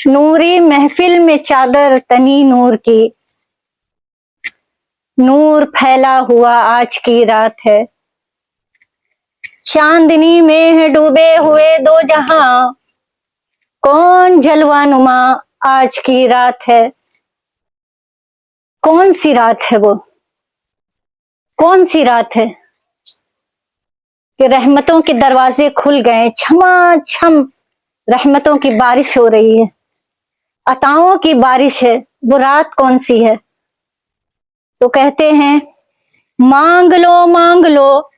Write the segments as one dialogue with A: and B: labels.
A: नूरी महफिल में चादर तनी नूर की, नूर फैला हुआ आज की रात है। चांदनी में है डूबे हुए दो जहां, कौन जलवा नुमा आज की रात है। कौन सी रात है वो, कौन सी रात है कि रहमतों के दरवाजे खुल गए, छमाछम रहमतों की बारिश हो रही है, अताओं की बारिश है। वो रात कौन सी है? तो कहते हैं मांग लो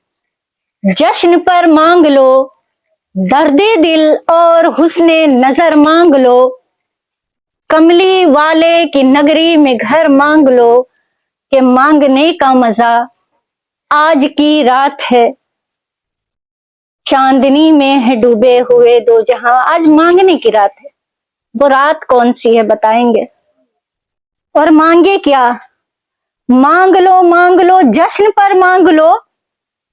A: जश्न पर मांग लो, दर्दे दिल और हुस्ने नजर मांग लो, कमली वाले की नगरी में घर मांग लो, कि मांगने का मजा आज की रात है। चांदनी में है डूबे हुए दो जहां, आज मांगने की रात है। वो रात कौन सी है बताएंगे। और मांगे क्या? मांग लो जश्न पर मांग लो,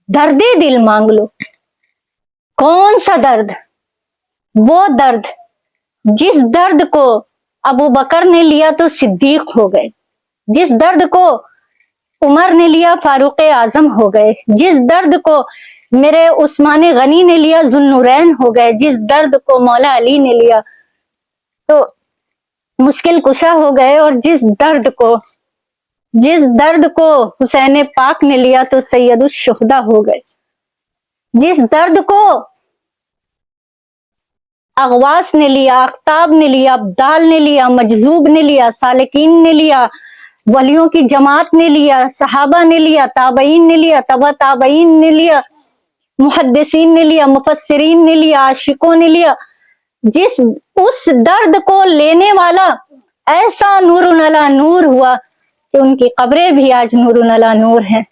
A: दर्दे दिल मांग लो। कौन सा दर्द? वो दर्द जिस दर्द को अबू बकर ने लिया तो सिद्दीक हो गए, जिस दर्द को उमर ने लिया फारूक आजम हो गए, जिस दर्द को मेरे उस्मान गनी ने लिया जुन्नुरैन हो गए, जिस दर्द को मौला अली ने लिया तो मुश्किल कुशा हो गए, और जिस दर्द को हुसैन पाक ने लिया तो सैयदुश शुहदा हो गए, जिस दर्द को अगवास ने लिया, अख्ताब ने लिया, अब्दाल ने लिया, मजजूब ने लिया, सालिकीन ने लिया, वलियों की जमात ने लिया, सहाबा ने लिया, ताबईन ने लिया, तबा ताबईन ने लिया, मुहद्दिसीन ने लिया, मुफस्सिरीन ने लिया, आशिकों ने लिया, जिस उस दर्द को लेने वाला ऐसा नूरुन अला नूर हुआ कि उनकी कब्रें भी आज नूरुन अला नूर हैं।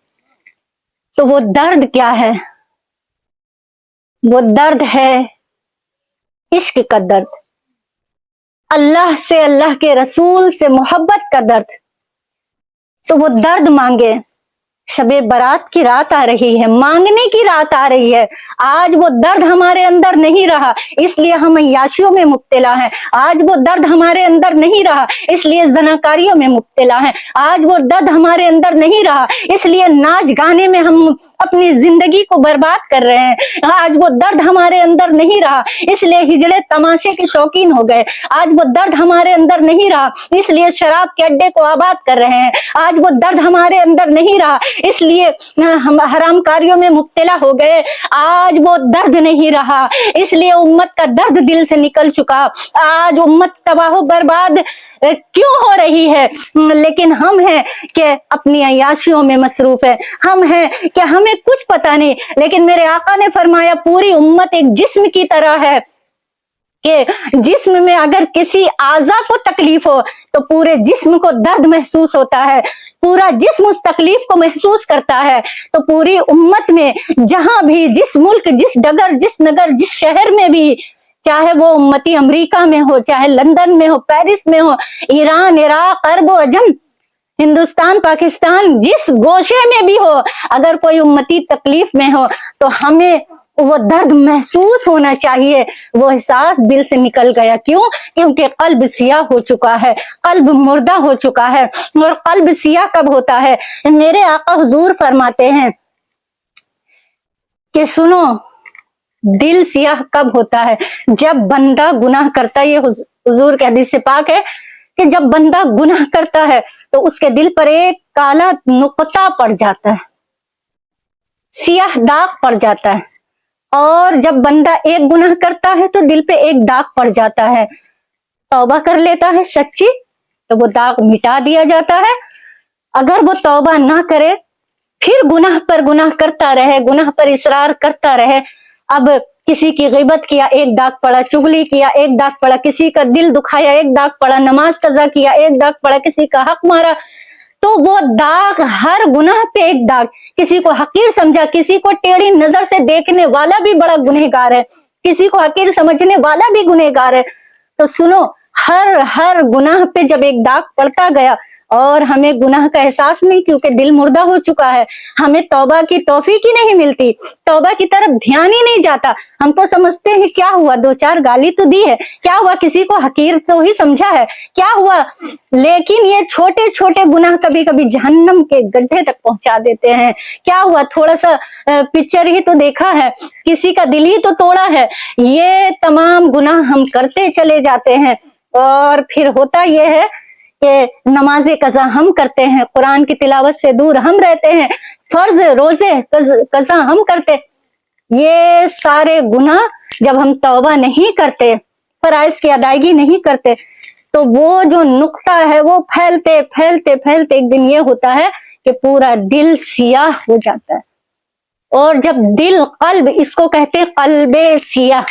A: तो वो दर्द क्या है? वो दर्द है इश्क का दर्द, अल्लाह से, अल्लाह के रसूल से मोहब्बत का दर्द। तो वो दर्द मांगे। शबे बारात की रात आ रही है, मांगने की रात आ रही है। आज वो दर्द हमारे अंदर नहीं रहा, इसलिए हम अय्याशियों में मुब्तला हैं। आज वो दर्द हमारे अंदर नहीं रहा, इसलिए जनाकारियों में मुब्तला हैं। आज वो दर्द हमारे अंदर नहीं रहा, इसलिए नाच गाने में हम अपनी जिंदगी को बर्बाद कर रहे हैं। आज वो दर्द हमारे अंदर नहीं रहा, इसलिए हिजड़े तमाशे के शौकीन हो गए। आज वो दर्द हमारे अंदर नहीं रहा, इसलिए शराब के अड्डे को आबाद कर रहे हैं। आज वो दर्द हमारे अंदर नहीं रहा, इसलिए हम हराम कार्यों में मुब्तला हो गए। आज वो दर्द नहीं रहा, इसलिए उम्मत का दर्द दिल से निकल चुका। आज उम्मत तबाह बर्बाद क्यों हो रही है? लेकिन हम हैं कि अपनी अय्याशियों में मसरूफ है, हम हैं कि हमें कुछ पता नहीं। लेकिन मेरे आका ने फरमाया पूरी उम्मत एक जिस्म की तरह है कि जिस्म में अगर किसी आज़ा को तकलीफ हो तो पूरे जिस्म को दर्द महसूस होता है, पूरा जिस्म उस तकलीफ को महसूस करता है। तो पूरी उम्मत में जहां भी, जिस मुल्क, जिस डगर, जिस नगर, जिस शहर में भी, चाहे वो उम्मती अमेरिका में हो, चाहे लंदन में हो, पेरिस में हो, ईरान, इराक, अरब, अजम, हिंदुस्तान, पाकिस्तान, जिस गोशे में भी हो, अगर कोई उम्मती तकलीफ में हो तो हमें वो दर्द महसूस होना चाहिए। वो एहसास दिल से निकल गया। क्यों? क्योंकि कल्ब सियाह हो चुका है, कल्ब मुर्दा हो चुका है। और कल्ब सियाह कब होता है? मेरे आका हुजूर फरमाते हैं कि सुनो, दिल सियाह कब होता है? जब बंदा गुनाह करता है। ये हुजूर के हदीस से पाक है कि जब बंदा गुनाह करता है तो उसके दिल पर एक काला नुक्ता पड़ जाता है, सियाह दाग पड़ जाता है। और जब बंदा एक गुनाह करता है तो दिल पे एक दाग पड़ जाता है। तौबा कर लेता है सच्ची तो वो दाग मिटा दिया जाता है। अगर वो तौबा ना करे, फिर गुनाह पर गुनाह करता रहे, गुनाह पर इसरार करता रहे, अब किसी की ग़ीबत किया, एक दाग पड़ा, चुगली किया, एक दाग पड़ा, किसी का दिल दुखाया, एक दाग पड़ा, नमाज कज़ा किया, एक दाग पड़ा, किसी का हक मारा, तो वो दाग, हर गुनाह पे एक दाग। किसी को हकीर समझा, किसी को टेढ़ी नजर से देखने वाला भी बड़ा गुनहगार है, किसी को हकीर समझने वाला भी गुनहगार है। तो सुनो, हर गुनाह पे जब एक दाग पड़ता गया और हमें गुनाह का एहसास नहीं, क्योंकि दिल मुर्दा हो चुका है, हमें तौबा की तौफीक ही नहीं मिलती, तौबा की तरफ ध्यान ही नहीं जाता। हम तो समझते हैं क्या हुआ, दो चार गाली तो दी है, क्या हुआ, किसी को हकीर तो ही समझा है, क्या हुआ। लेकिन ये छोटे छोटे गुनाह कभी कभी जहन्नम के गड्ढे तक पहुंचा देते हैं। क्या हुआ, थोड़ा सा पिक्चर ही तो देखा है, किसी का दिल ही तो तोड़ा है। ये तमाम गुनाह हम करते चले जाते हैं और फिर होता यह है कि नमाज कज़ा हम करते हैं, कुरान की तिलावत से दूर हम रहते हैं, फर्ज रोजे कज़ा हम करते। ये सारे गुनाह जब हम तौबा नहीं करते, फराइज की अदायगी नहीं करते, तो वो जो नुक्ता है वो फैलते फैलते फैलते एक दिन ये होता है कि पूरा दिल सियाह हो जाता है। और जब दिल, कल्ब, इसको कहते हैं कल्बे सियाह।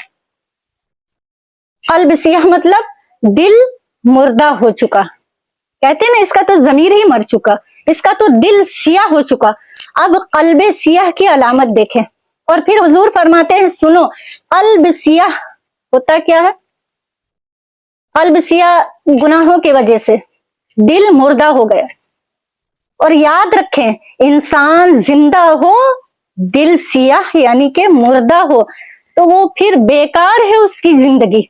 A: कल्ब सियाह मतलब दिल मुर्दा हो चुका, कहते हैं ना इसका तो जमीर ही मर चुका, इसका तो दिल सियाह हो चुका। अब कल्बे सियाह की अलामत देखें और फिर हुजूर फरमाते हैं सुनो, कल्ब सियाह होता क्या है? कल्ब सियाह गुनाहों की वजह से दिल मुर्दा हो गया। और याद रखें, इंसान जिंदा हो दिल सियाह यानी कि मुर्दा हो तो वो फिर बेकार है उसकी जिंदगी,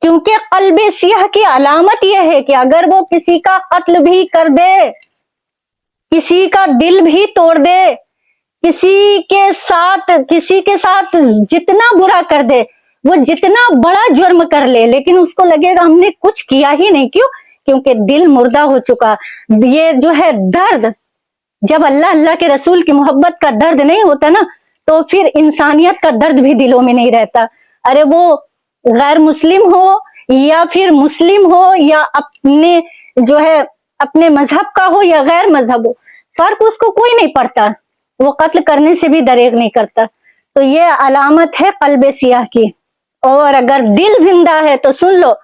A: क्योंकि कल्बे सियाह की अलामत यह है कि अगर वो किसी का कत्ल भी कर दे, किसी का दिल भी तोड़ दे, किसी के साथ जितना बुरा कर दे, वो जितना बड़ा जुर्म कर ले, लेकिन उसको लगेगा हमने कुछ किया ही नहीं। क्यों? क्योंकि दिल मुर्दा हो चुका। ये जो है दर्द, जब अल्लाह अल्लाह के रसूल की मोहब्बत का दर्द नहीं होता ना, तो फिर इंसानियत का दर्द भी दिलों में नहीं रहता। अरे वो गैर मुस्लिम हो या फिर मुस्लिम हो या अपने जो है अपने मजहब का हो या गैर मजहब हो, फर्क उसको कोई नहीं पड़ता, वो कत्ल करने से भी दरेग नहीं करता। तो ये अलामत है कल्बे सियाह की। और अगर दिल जिंदा है तो सुन लो,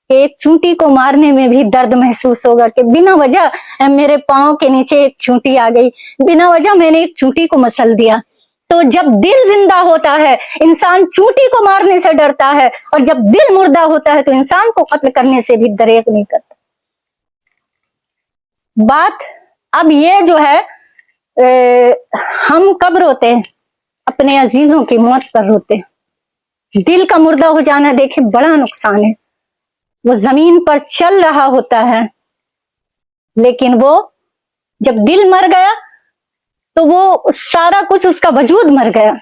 A: एक चूंटी को मारने में भी दर्द महसूस होगा कि बिना वजह मेरे पांव के नीचे एक चूंटी आ गई, बिना वजह मैंने एक चूंटी को मसल दिया। तो जब दिल जिंदा होता है इंसान चूंटी को मारने से डरता है, और जब दिल मुर्दा होता है तो इंसान को कत्ल करने से भी दरेग नहीं करता। बात अब ये जो है हम कब रोते हैं? अपने अजीजों की मौत पर रोते हैं। दिल का मुर्दा हो जाना देखे बड़ा नुकसान है। वो जमीन पर चल रहा होता है, लेकिन वो जब दिल मर गया तो वो सारा कुछ, उसका वजूद मर गया।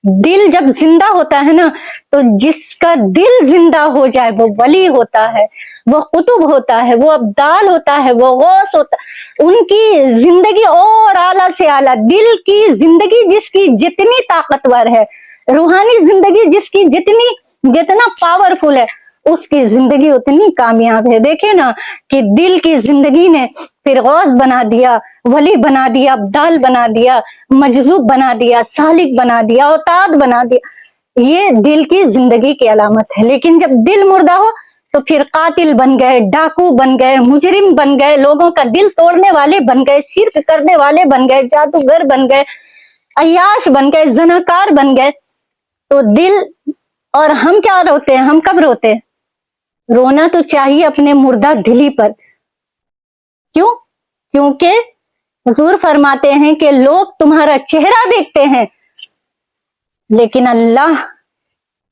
A: दिल जब जिंदा होता है ना, तो जिसका दिल जिंदा हो जाए वो वली होता है, वो कुतुब होता है, वो अब्दाल होता है, वो गौस होता है। उनकी जिंदगी और आला से आला, दिल की जिंदगी जिसकी जितनी ताकतवर है, रूहानी जिंदगी जिसकी जितना पावरफुल है, उसकी जिंदगी उतनी कामयाब है। देखे ना कि दिल की जिंदगी ने फिर गौस बना दिया, वली बना दिया, अब्दाल बना दिया, मजजूब बना दिया, सालिक बना दिया, औताद बना दिया। ये दिल की जिंदगी की अलामत है। लेकिन जब दिल मुर्दा हो तो फिर कातिल बन गए, डाकू बन गए, मुजरिम बन गए, लोगों का दिल तोड़ने वाले बन गए, शिर्क करने वाले बन गए, जादूगर बन गए, अय्याश बन गए, जनाकार बन गए। तो दिल, और हम क्या रोते हैं? हम कब रोते हैं? रोना तो चाहिए अपने मुर्दा दिली पर। क्यों? क्योंकि हुजूर फरमाते हैं कि लोग तुम्हारा चेहरा देखते हैं, लेकिन अल्लाह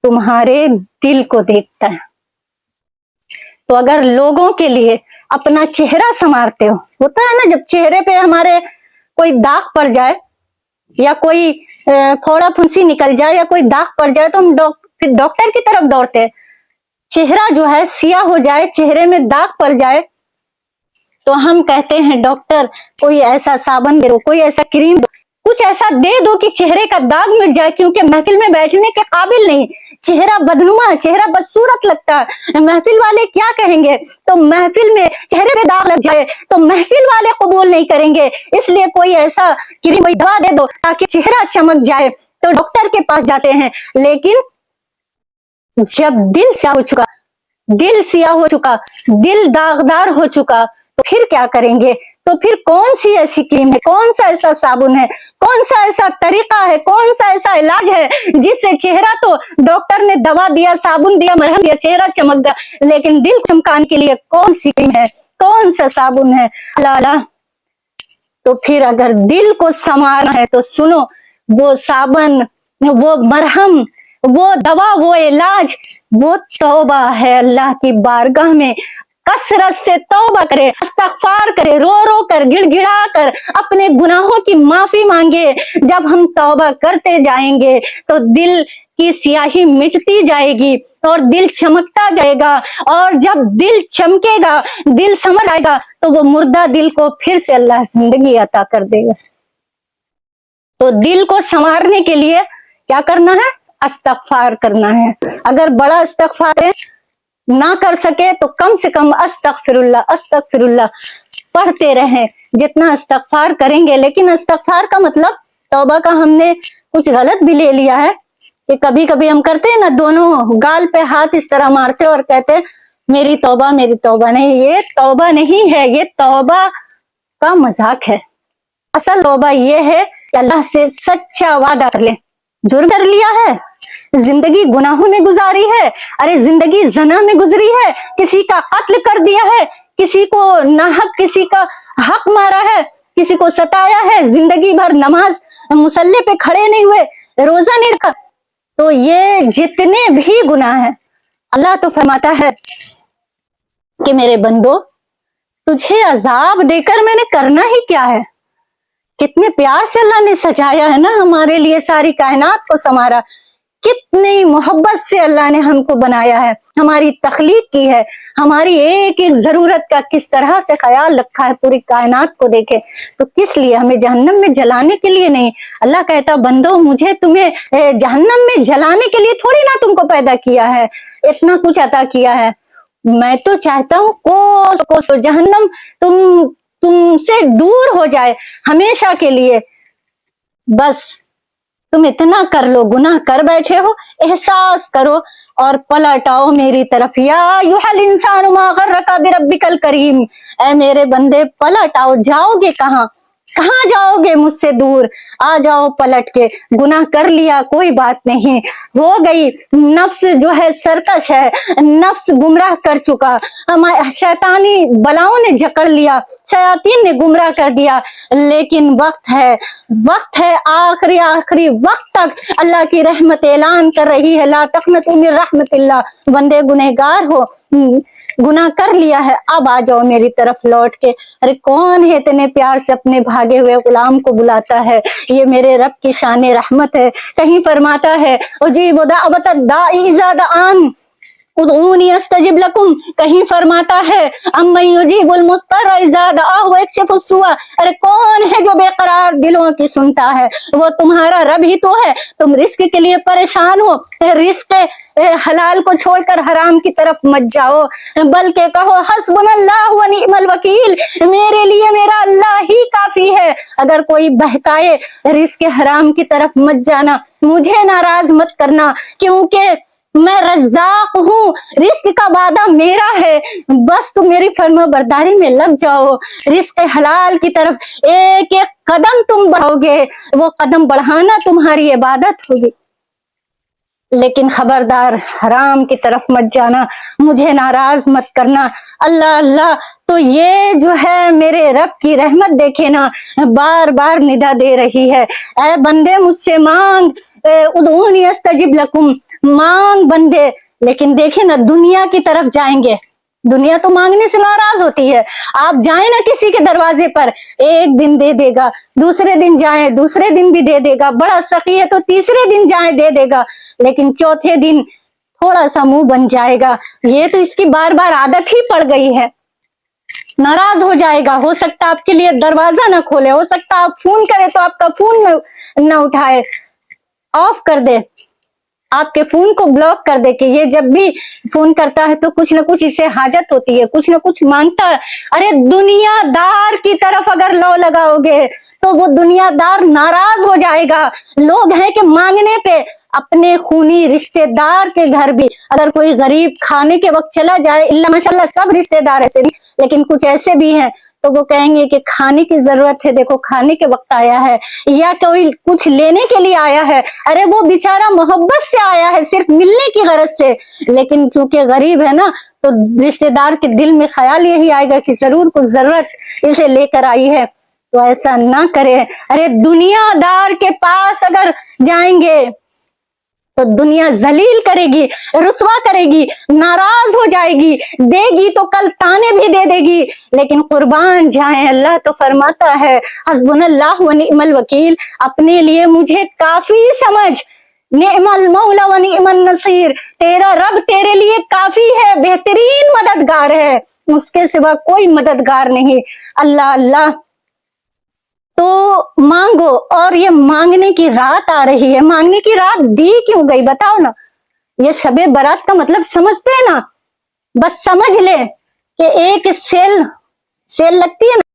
A: तुम्हारे दिल को देखता है। तो अगर लोगों के लिए अपना चेहरा संवारते हो, होता है ना जब चेहरे पे हमारे कोई दाग पड़ जाए या कोई फोड़ा फुंसी निकल जाए या कोई दाग पड़ जाए, तो हम फिर डॉक्टर की तरफ दौड़ते हैं। चेहरा जो है सियाह हो जाए, चेहरे में दाग पड़ जाए, तो हम कहते हैं डॉक्टर कोई ऐसा साबुन दे दो, कोई ऐसा क्रीम दो, कुछ ऐसा दे दो कि चेहरे का दाग मिट जाए। क्योंकि महफिल में बैठने के काबिल नहीं, चेहरा बदनुमा, चेहरा बदसूरत लगता है, महफिल वाले क्या कहेंगे। तो महफिल में चेहरे पे दाग लग जाए तो महफिल वाले कबूल नहीं करेंगे, इसलिए कोई ऐसा क्रीम, कोई दवा दे दो ताकि चेहरा चमक जाए। तो डॉक्टर के पास जाते हैं। लेकिन जब दिल सियाह हो चुका, दिल सियाह हो चुका, दिल दागदार हो चुका, तो फिर क्या करेंगे? तो फिर कौन सी ऐसी क्रीम है, कौन सा ऐसा साबुन है, कौन सा ऐसा तरीका है, कौन सा ऐसा इलाज है जिससे चेहरा तो डॉक्टर ने दवा दिया, साबुन दिया, मरहम दिया, चेहरा चमक गया, लेकिन दिल चमकाने के लिए कौन सी क्रीम है, कौन सा साबुन है? अल्लाह। तो फिर अगर दिल को संवारना है तो सुनो, वो साबन, वो मरहम, वो दवा, वो इलाज, वो तौबा है। अल्लाह की बारगाह में कसरत से तौबा करे, इस्तगफार करे, रो रो कर, गिड़गिड़ा कर अपने गुनाहों की माफी मांगे। जब हम तौबा करते जाएंगे तो दिल की स्याही मिटती जाएगी और दिल चमकता जाएगा, और जब दिल चमकेगा, दिल समझ आएगा, तो वो मुर्दा दिल को फिर से अल्लाह जिंदगी अता कर देगा। तो दिल को संवारने के लिए क्या करना है? इस्तगफार करना है। अगर बड़ा इस्तगफार ना कर सके तो कम से कम अस्तगफिरुल्लाह अस्तगफिरुल्लाह पढ़ते रहें। जितना इस्तगफार करेंगे, लेकिन इस्तगफार का मतलब तौबा का हमने कुछ गलत भी ले लिया है कि कभी कभी हम करते हैं ना, दोनों गाल पे हाथ इस तरह मारते और कहते मेरी तौबा मेरी तौबा। नहीं, ये तौबा नहीं है, ये तौबा का मजाक है। असल तौबा ये है कि अल्लाह से सच्चा वादा कर ले। जुर्म कर लिया है, जिंदगी गुनाहों में गुजारी है, अरे जिंदगी ज़ना में गुजरी है, किसी का कत्ल कर दिया है, किसी को नाहक किसी का हक मारा है, किसी को सताया है, जिंदगी भर नमाज मुसल्ले पे खड़े नहीं हुए, रोजा नहीं रखा, तो ये जितने भी गुनाह हैं, अल्लाह तो फरमाता है कि मेरे बंदो, तुझे अजाब देकर मैंने करना ही क्या है। कितने प्यार से अल्लाह ने सजाया है ना हमारे लिए, सारी कायनात को संवारा, कितनी मोहब्बत से अल्लाह ने हमको बनाया है, हमारी तख्लीक की है, हमारी एक एक जरूरत का किस तरह से ख्याल रखा है, पूरी कायनात को देखे। तो किस लिए? हमें जहन्नम में जलाने के लिए नहीं। अल्लाह कहता बंदो, मुझे तुम्हें जहन्नम में जलाने के लिए थोड़ी ना तुमको पैदा किया है, इतना कुछ अता किया है। मैं तो चाहता हूँ कोसों जहन्नम तुमसे दूर हो जाए हमेशा के लिए। बस तुम इतना कर लो, गुनाह कर बैठे हो, एहसास करो और पलट आओ मेरी तरफ। या अय्युहल इंसानु मा गर्रका बिरब्बिकल करीम, ऐ मेरे बंदे पलट आओ। जाओगे कहाँ? कहाँ जाओगे मुझसे दूर? आ जाओ पलट के। गुनाह कर लिया कोई बात नहीं, हो गई, नफ्स जो है सरकश है, नफ्स गुमराह कर चुका, हमारे शैतानी बलाओं ने जकड़ लिया, शयातीन ने गुमराह कर दिया, लेकिन वक्त है आखिरी वक्त तक अल्लाह की रहमत ऐलान कर रही है, ला तक़नतू मिन रहमतिल्लाह। बंदे गुनहगार हो, गुनाह कर लिया है, अब आ जाओ मेरी तरफ लौट के। अरे कौन है इतने प्यार से अपने भागे हुए गुलाम को बुलाता है? ये मेरे रब की शान रहमत है। कहीं फरमाता है उजीबु दाअवत दाई इज़ा दआन उदऊनी अस्तजिब लकुम, कहीं फरमाता है अम्मन युजीबुल मुस्तर इज़ा दआहु वयक्शिफु सुआ। अरे कौन है जो बेकरार दिलों की सुनता है? वो तुम्हारा रब ही तो है। तुम रिस्क के लिए परेशान हो, रिस्क हलाल को छोड़कर हराम की तरफ मत जाओ, बल्कि कहो हस्बुनल्लाहु व निअमल वकील, मेरे लिए मेरा अल्लाह ही काफी है। अगर कोई बहकाए रिस्क हराम की तरफ मत जाना, मुझे नाराज मत करना, क्योंकि मैं रज़्ज़ाक हूँ, रिस्क का वादा मेरा है। बस तुम मेरी फर्मा बरदारी में लग जाओ, रिस्क हलाल की तरफ एक एक कदम तुम बढ़ाओगे, वो कदम बढ़ाना तुम्हारी इबादत होगी। लेकिन खबरदार हराम की तरफ मत जाना, मुझे नाराज मत करना। अल्लाह अल्लाह, तो ये जो है मेरे रब की रहमत देखे ना, बार बार निदा दे रही है, ऐ बंदे मुझसे मांग, उदऊनी अस्तजिब लकुम, मांग बंदे। लेकिन देखे ना, दुनिया की तरफ जाएंगे, दुनिया तो मांगने से नाराज होती है। आप जाए ना किसी के दरवाजे पर, एक दिन दे देगा, दूसरे दिन जाए दूसरे दिन भी दे देगा, बड़ा सखी है तो तीसरे दिन जाए दे देगा, लेकिन चौथे दिन थोड़ा सा मुंह बन जाएगा। ये तो इसकी बार बार आदत ही पड़ गई है, नाराज हो जाएगा। हो सकता आपके लिए दरवाजा ना खोले, हो सकता आप फोन करें तो आपका फोन न उठाए, ऑफ कर दे, आपके फोन को ब्लॉक कर दे कि ये जब भी फोन करता है तो कुछ ना कुछ इसे हाजत होती है, कुछ ना कुछ मांगता है। अरे दुनियादार की तरफ अगर लौ लगाओगे तो वो दुनियादार नाराज हो जाएगा। लोग हैं कि मांगने पे اپنے خونی رشتے دار کے گھر بھی اگر کوئی غریب کھانے کے وقت چلا جائے، اللہ ماشاءاللہ سب رشتے دار ایسے نہیں، لیکن کچھ ایسے بھی ہیں تو وہ کہیں گے کہ کھانے کی ضرورت ہے، دیکھو کھانے کے وقت آیا ہے، یا کوئی کچھ لینے کے لیے آیا ہے، ارے وہ بیچارہ محبت سے آیا ہے، صرف ملنے کی غرض سے، لیکن چونکہ غریب ہے نا تو رشتے دار کے دل میں خیال یہی آئے گا کہ ضرور کچھ ضرورت اسے لے کر آئی ہے۔ تو ایسا نہ کرے۔ ارے دنیا دار کے پاس اگر جائیں گے تو دنیا ذلیل کرے گی، رسوا کرے گی، ناراض ہو جائے گی، دے گی تو کل تانے بھی دے دے گی، لیکن قربان جائیں اللہ تو فرماتا ہے حسبنا اللہ و نعم الوکیل، اپنے لیے مجھے کافی سمجھ، نعم المولا و نعم النصیر، تیرا رب تیرے لیے کافی ہے، بہترین مددگار ہے، اس کے سوا کوئی مددگار نہیں۔ اللہ اللہ تو مانگو، اور یہ مانگنے کی رات آ رہی ہے، مانگنے کی رات دی کیوں گئی بتاؤ نا؟ یہ شب برات کا مطلب سمجھتے ہیں نا؟ بس سمجھ لے کہ ایک سیل لگتی ہے نا